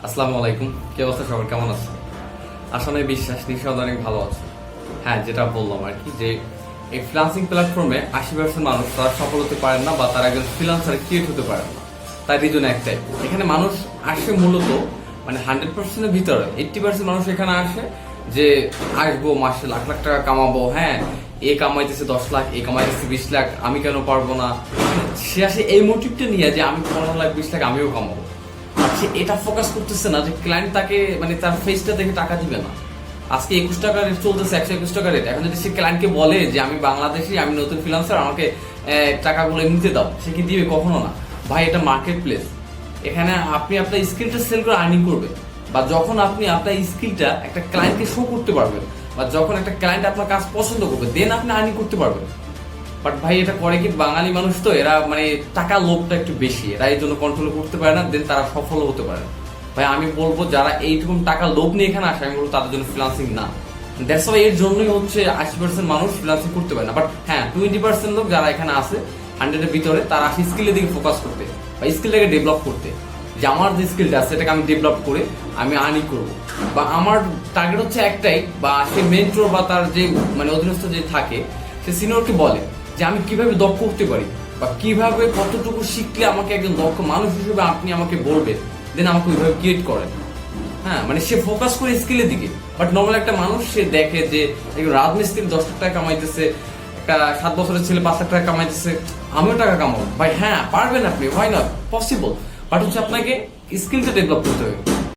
আসসালামু আলাইকুম। কি অবস্থা সবার, কেমন আছে? আসলে বিশ্বাস নিঃসন্দেহে অনেক ভালো আছে। হ্যাঁ, যেটা বললাম আর কি, যে এই ফ্রিল্যান্সিং প্ল্যাটফর্মে 80% মানুষ তারা সফল হতে পারেন না, বা তারা একজন ফ্রিল্যান্সার ক্রিয়েট হতে পারেন না। তার রিজন একটাই, এখানে মানুষ আসে মূলত মানে 100%-এর ভিতরে 80% মানুষ এখানে আসে যে আসবো, মাসে লাখ লাখ টাকা কামাবো। হ্যাঁ, এ কামাইতেছে 10 লাখ, এ কামাইতেছে 20 লাখ, আমি কেন পারবো না? সে আসে এই মোটিভটা নিয়ে যে আমি 15 লাখ 20 লাখ আমিও কামাবো। সে এটা ফোকাস করতেছে না যে ক্লায়েন্ট তাকে মানে তার ফেসটা দেখে টাকা দিবে না। আজকে 21 টাকা রেট চলতেছে, 121 টাকা রেট। এখন যদি সে ক্লায়েন্টকে বলে যে আমি বাংলাদেশি, আমি নতুন ফ্রিল্যান্সার, আমাকে টাকাগুলো নিতে দাও, সে কি দিবে? কখনো না ভাই। এটা মার্কেট প্লেস, এখানে আপনি আপনার স্কিলটা সেল করে আর্নিং করবেন, বা যখন আপনি আপনার স্কিলটা একটা ক্লায়েন্টকে শো করতে পারবেন, বা যখন একটা ক্লায়েন্ট আপনার কাজ পছন্দ করবে, দেন আপনি আর্নিং করতে পারবেন। বাট ভাই, এটা করে কি বাঙালি মানুষ, তো এরা মানে টাকা লোভটা একটু বেশি, এরা এই জন্য কন্ট্রোল করতে পারে না, দেন তারা সফল হতে পারে না। ভাই আমি বলবো যারা এইরকম টাকা লোভ নিয়ে এখানে আসে, আমি বলবো তাদের জন্য ফ্রিল্যান্সিং না। দ্যাটস ওয়াই এর জন্যই হচ্ছে 80% মানুষ ফ্রিল্যান্সিং করতে পারে না। বাট হ্যাঁ, 20% লোক যারা এখানে আছে 100-এর ভিতরে, তারা আসে স্কিলের দিকে ফোকাস করতে, বা স্কিলটাকে ডেভেলপ করতে, যে আমার যে স্কিলটা আছে সেটাকে আমি ডেভেলপ করে আমি আর্নিং করবো। বা আমার টার্গেট হচ্ছে একটাই, বা সে মেন্টর বা তার যে মানে অধীনস্থ যে থাকে, সে সিনিয়রকে বলে যে আমি কিভাবে দক্ষ হতে পারি, বা কিভাবে কতটুকু শিখলে আমাকে একজন দক্ষ মানুষ হিসেবে আপনি আমাকে বলবেন, দেন আমাকে ওইভাবে ক্রিয়েট করেন। হ্যাঁ, মানে সে ফোকাস করে স্কিলের দিকে। বাট নর্মাল একটা মানুষ সে দেখে যে একজন রাজমিস্ত্রি 10 লাখ টাকা কামাইতেছে, একটা 7 বছরের ছেলে 5 লাখ টাকা কামাইতেছে, আমিও টাকা কামাবো। ভাই হ্যাঁ, পারবেন আপনি, হয় না, পসিবল। বাট হচ্ছে আপনাকে স্কিলটা ডেভেলপ করতে হবে।